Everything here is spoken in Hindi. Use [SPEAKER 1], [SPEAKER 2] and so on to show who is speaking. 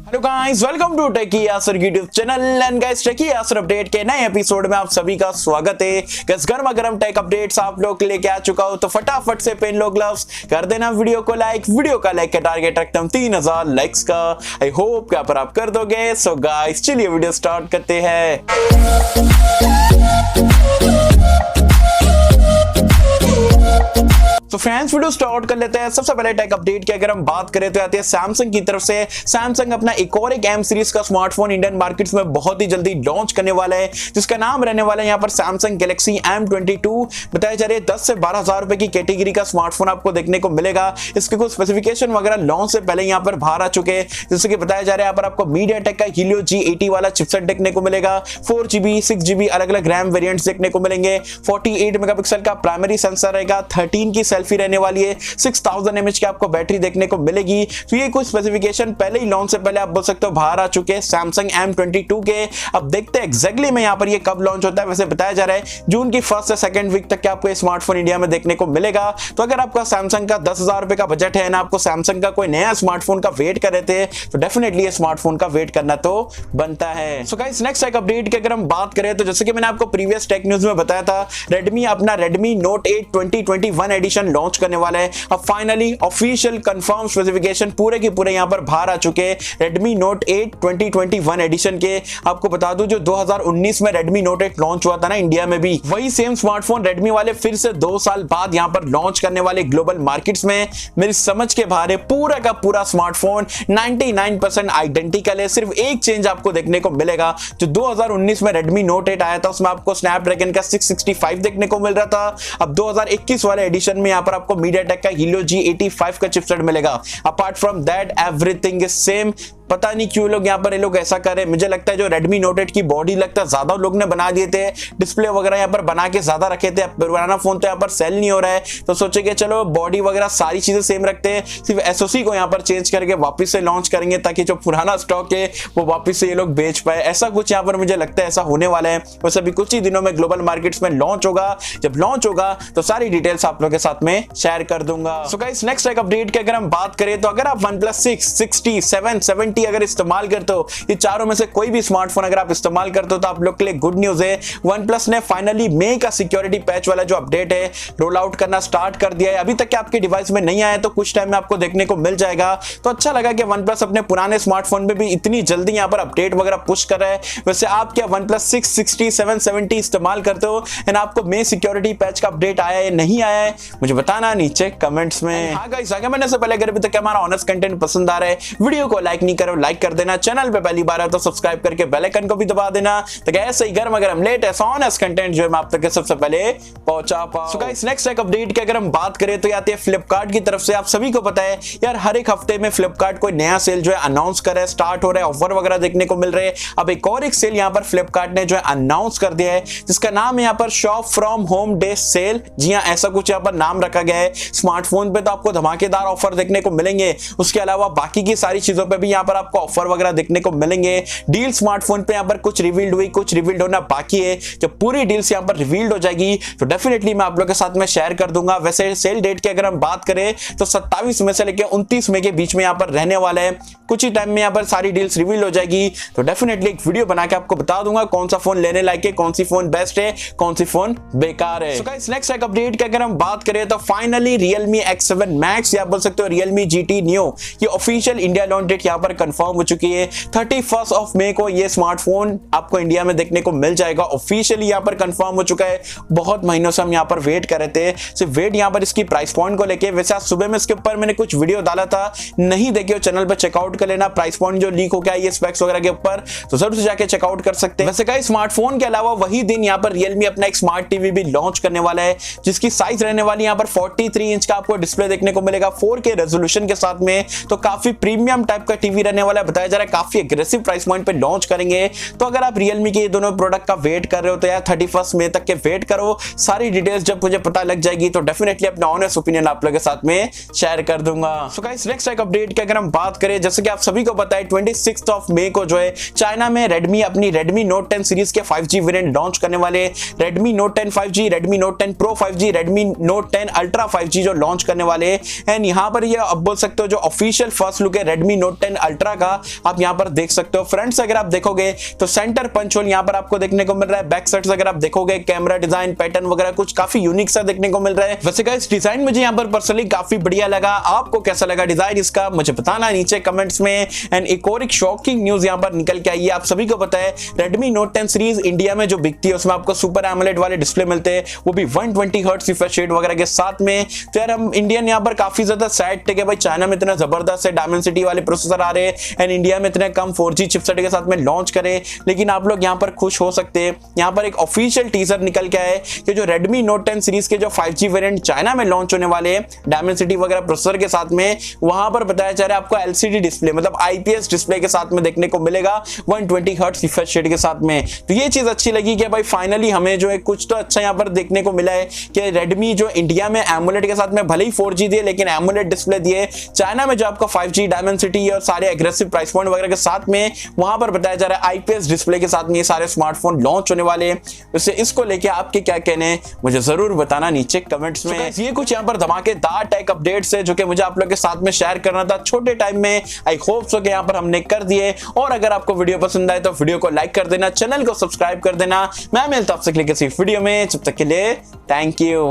[SPEAKER 1] Hello guys, welcome to techy Yasar YouTube channel and guys techy Yasar update के नए एपिसोड में आप सभी का स्वागत है। गाइस गर्मा गर्म टेक अपडेट्स आप लोग के लिए क्या चुका हूं, तो फटाफट से पहन लो ग्लव्स, कर देना वीडियो को लाइक। वीडियो का लाइक का टारगेट रखता हूं 3000 लाइक्स का। आई होप कि आप कर दोगे। सो गाइस चलिए वीडियो स्टार्ट करते हैं। तो फ्रेंड्स वीडियो स्टार्ट कर लेते हैं। सबसे पहले टेक अपडेट की अगर हम बात करें तो आती है सैमसंग की तरफ से। सैमसंग अपना एक और एम सीरीज का स्मार्टफोन इंडियन मार्केट्स में बहुत ही जल्दी लॉन्च करने वाला है, जिसका नाम रहने वाला है यहाँ पर सैमसंग गैलेक्सी M22। बताया जा रहा है 10 से 12,000 रुपए की कैटेगरी का स्मार्टफोन आपको देखने को मिलेगा। इसके कुछ स्पेसिफिकेशन वगैरह लॉन्च से पहले यहाँ पर बाहर आ चुके हैं, जैसे कि बताया जा रहा है यहाँ पर आपको मीडियाटेक का Helio G80 वाला चिपसेट देखने को मिलेगा। 4GB 6GB अलग अलग रैम वेरिएंट्स देखने को मिलेंगे। 48 मेगापिक्सल का प्राइमरी सेंसर रहेगा। 13 की सेल्फी रहने वाली है। 6000 mAh की आपको बैटरी देखने को मिलेगी। तो ये कुछ स्पेसिफिकेशन पहले ही लॉन्च से पहले आप बोल सकते हो बाहर आ चुके हैं सैमसंग M22 के। अब देखते हैं एग्जैक्टली में यहाँ पर ये कब लॉन्च होता है। वैसे बताया जा रहा है जून की फर्स्ट से सेकंड वीक तक आपको ये स्मार्टफोन इंडिया में देखने को मिलेगा। तो अगर आपका सैमसंग का 10,000 रुपए का बजट है ना, आपको सैमसंग का कोई नया स्मार्टफोन का वेट कर रहे थे, तो डेफिनेटली ये स्मार्टफोन का वेट करना तो बनता है। सो गाइस नेक्स्ट एक अपडेट की अगर हम बात करें तो जैसे कि मैंने आपको प्रीवियस टेक न्यूज में बताया था, रेडमी अपना Redmi Note 8 2021 एडिशन लॉन्च करने वाला है। अब फाइनली ऑफिशियल कंफर्म स्पेसिफिकेशन पूरे के पूरे यहां पर बाहर आ चुके हैं Redmi Note 8 2021 एडिशन के। आपको बता दूं जो 2019 में Redmi Note 8 लॉन्च हुआ था ना इंडिया में भी, वही सेम स्मार्टफोन Redmi वाले फिर से 2 साल बाद यहां पर लॉन्च करने वाले ग्लोबल मार्केट्स में। मेरी समझ के बाहर है पूरा का पूरा स्मार्टफोन 99% आइडेंटिकल है। सिर्फ एक चेंज आपको देखने को मिलेगा। जो 2019 में Redmi Note 8 आया था उसमें आपको स्नैपड्रैगन का 665 देखने को मिल रहा था। अब 2021 वाले एडिशन में यहां पर आपको मीडियाटेक का Helio G85 का चिपसेट मिलेगा। Apart from that everything is same. पता नहीं क्यों लोग यहाँ पर ये लोग ऐसा कर रहे हैं। मुझे लगता है जो Redmi Note 8 की बॉडी लगता है ज्यादा लोग ने बना दिए थे, डिस्प्ले वगैरह यहाँ पर बना के ज्यादा रखे थे। पुराना फोन तो यहाँ पर सेल नहीं हो रहा है, तो सोचे कि चलो बॉडी वगैरह सारी चीजें सेम रखते हैं, सिर्फ एसओसी को यहाँ पर चेंज करके वापस से लॉन्च करेंगे ताकि जो पुराना स्टॉक है वो वापस से ये लोग बेच पाए। ऐसा कुछ यहाँ पर मुझे लगता है ऐसा होने वाला है। वैसे अभी कुछ ही दिनों में ग्लोबल मार्केट्स में लॉन्च होगा। जब लॉन्च होगा तो सारी डिटेल्स आप लोगों के साथ में शेयर कर दूंगा। सो गाइस नेक्स्ट एक अपडेट की अगर हम बात करें तो अगर आप OnePlus 6, 60, 7, 70 अगर इस्तेमाल तो ये चारों में से कोई भी स्मार्टफोन अगर आप इस्तेमाल करते हो तो आप लोग के लिए गुड न्यूज है। OnePlus ने फाइनली मे का सिक्योरिटी पैच वाला जो अपडेट है रोल आउट करना स्टार्ट कर दिया है। अभी तक के आपके डिवाइस में नहीं आया तो कुछ टाइम में आपको देखने को मिल जाएगा। तो अच्छा लगा कि OnePlus अपने पुराने स्मार्टफोन में भी इतनी जल्दी यहाँ पर अपडेट वगैरह पुश कर रहा है। वैसे आप क्या OnePlus 6, 60, 7, 70 इस्तेमाल करते हो एंड आपको मे सिक्योरिटी पैच का अपडेट आया है नहीं आया है, मुझे बताना नीचे कमेंट्स में। हाँ गाइस, आगे मैंने से पहले अगर अभी तक हमारा ऑनेस्ट कंटेंट पसंद आ रहा है, वीडियो को लाइक नहीं करो लाइक कर देना, चैनल पे पहली बार है तो सब्सक्राइब करके बेल आइकन को भी दबा देना, तो ऐसे ही गर्म गरम लेटेस्ट ऑनेस्ट कंटेंट जो है मैं आप तक सबसे पहले पहुंचा पाऊं। सो गाइस नेक्स्ट एक अपडेट की अगर हम बात करें तो आती है फ्लिपकार्ट की तरफ से। आप सभी को पता है यार हर एक हफ्ते में फ्लिपकार्ट कोई नया सेल जो है अनाउंस कर रहा है, स्टार्ट हो रहा है, ऑफर वगैरह देखने को मिल रहे हैं। अब एक और एक सेल यहाँ पर फ्लिपकार्ट ने जो है अनाउंस कर दिया है, जिसका नाम है यहाँ पर shop from home day sale. जी हाँ, ऐसा कुछ यहाँ पर नाम रखा गया है। स्मार्टफोन पे तो आपको धमाकेदार ऑफर देखने को मिलेंगे, उसके अलावा बाकी की सारी चीजों पर भी यहाँ पर आपको ऑफर वगैरह देखने को मिलेंगे। डील स्मार्टफोन पे यहाँ पर कुछ रिवील्ड हुई, कुछ रिवील्ड होना बाकी है। जब पूरी डील्स यहाँ पर रिवील्ड हो जाएगी तो डेफिनेटली मैं आप लोगों के साथ में शेयर कर दूंगा। वैसे सेल डेट की अगर हम बात करें तो 27 मई से लेकर 29 मई के बीच में यहाँ पर रहने वाला है। कुछ ही टाइम में यहाँ पर सारी डील्स रिवील हो जाएगी, तो डेफिनेटली एक वीडियो बना के आपको बता दूंगा कौन सा फोन लेने लायक है, कौन सी फोन बेस्ट है, कौन सी फोन बेकार है। सो गाइस नेक्स्ट एक अपडेट की अगर हम बात करें तो फाइनली Realme X7 Max या बोल सकते हो Realme GT Neo ये ऑफिशियल इंडिया लॉन्च डेट यहाँ पर कंफर्म हो चुकी है। 31 मई को ये स्मार्टफोन आपको इंडिया में देखने को मिल जाएगा। ऑफिशियली यहाँ पर कंफर्म हो चुका है। बहुत महीनों से हम यहाँ पर वेट कर रहे थे, सिर्फ वेट यहाँ पर इसकी प्राइस पॉइंट को लेके। वैसे आज सुबह में इसके ऊपर मैंने कुछ वीडियो डाला था, नहीं देखिए चैनल पर चेकआउट कर लेना। प्राइस पॉइंट जो लीक हो गया ये स्पेक्स वगैरह के ऊपर, तो जरूर से जाके चेकआउट कर सकते हैं। वैसे का स्मार्टफोन के अलावा वही दिन यहाँ पर Realme अपना एक स्मार्ट टीवी भी लॉन्च करने वाला है, जिसकी साइज रहने वाली यहाँ पर 43 इंच का आपको डिस्प्ले देखने को मिलेगा 4K रेजोल्यूशन के साथ में। तो काफी प्रीमियम टाइप का टीवी रहने वाला है। बताया जा रहा है काफी एग्रेसिव प्राइस पॉइंट पे लॉन्च करेंगे। तो अगर आप Realme के ये दोनों प्रोडक्ट का वेट कर रहे हो तो यार 31 मई तक के वेट करो। सारी डिटेल्स जब मुझे पता लग जाएगी तो डेफिनेटली अपना ऑनेस्ट ओपिनियन आप लोगों के साथ में शेयर कर दूंगा। सो गाइस नेक्स्ट एक अपडेट की अगर हम बात करें, जैसे कि आप सभी को पता है 26 मई को जो है चाइना में Redmi अपनी Redmi Note 10 सीरीज के 5G वेरिएंट लॉन्च करने वाले। Redmi Note 10 5G, Redmi Note 10 Pro 5G, Redmi Note 10 Ultra 5G जो लॉन्च करने वाले। एंड यहाँ पर ये अब बोल सकते हो जो ऑफिशियल फर्स्ट लुक है Redmi Note 10 Ultra अल्ट्रा का आप यहाँ पर देख सकते हो। फ्रंट से अगर आप देखोगे तो सेंटर पंच होल यहाँ पर आपको देखने को मिल रहा है। बैक साइड से अगर आप देखोगे कैमरा डिजाइन पैटर्न वगैरह कुछ काफी यूनिक सा देखने को मिल रहा है। वैसे गाइस डिजाइन मुझे यहाँ पर पर्सनली काफी बढ़िया लगा। आपको कैसा लगा डिजाइन इसका मुझे बताना नीचे कमेंट्स में। एंड एक और एक शॉकिंग न्यूज यहाँ पर निकल के आई है। आप सभी को पता है Redmi Note 10 सीरीज इंडिया में जो बिकती है उसमें आपको सुपर एमोलेड वाले डिस्प्ले मिलते हैं, वो भी 120 हर्ट्ज रिफ्रेश रेट वगैरह के साथ में। तो यार हम इंडियन यहाँ पर काफी ज्यादा सैड थे कि भाई चाइना में इतना जबरदस्त है डायमेंसिटी वाले प्रोसेसर आ रहे हैं एंड इंडिया में इतने कम 4G चिपसेट के साथ में लॉन्च करें। लेकिन आप लोग यहाँ पर खुश हो सकते हैं, यहाँ पर एक ऑफिशियल टीजर निकल के आए कि जो Redmi Note 10 सीरीज के जो 5G वेरिएंट चाइना में लॉन्च होने वाले हैं डायमेंसिटी वगैरह प्रोसेसर के साथ में, वहां पर बताया जा रहा है आपको LCD डिस्प्ले मतलब IPS डिस्प्ले के साथ में देखने को मिलेगा 120 हर्ट्ज रिफ्रेश रेट के साथ में। तो ये चीज अच्छी लगी कि भाई फाइनली हमें जो है कुछ तो अच्छा यहाँ पर देखने को मिला है कि Redmi जो इंडिया में एमोलेड के साथ में भले ही 4G दिए लेकिन एमोलेड डिस्प्ले दिए, चाइना में जो आपका 5G डायमेंसिटी और सारे एग्रेसिव प्राइस पॉइंट वगैरह के साथ में वहां पर बताया जा रहा है IPS डिस्प्ले के साथ में ये सारे स्मार्टफोन लॉन्च होने वाले हैं। वैसे इसको लेके आपके क्या कहने हैं मुझे जरूर बताना नीचे कमेंट्स में। ये कुछ यहाँ पर धमाकेदार टेक अपडेट्स है जो कि मुझे आप लोगों के साथ में शेयर करना था छोटे टाइम में। आई होप सो कि यहाँ पर हमने कर दिए। और अगर आपको वीडियो पसंद आए तो वीडियो को लाइक कर देना, चैनल को सब्सक्राइब कर देना। मैं मिलता हूं आपसे किसी वीडियो में, जब तक के लिए थैंक यू।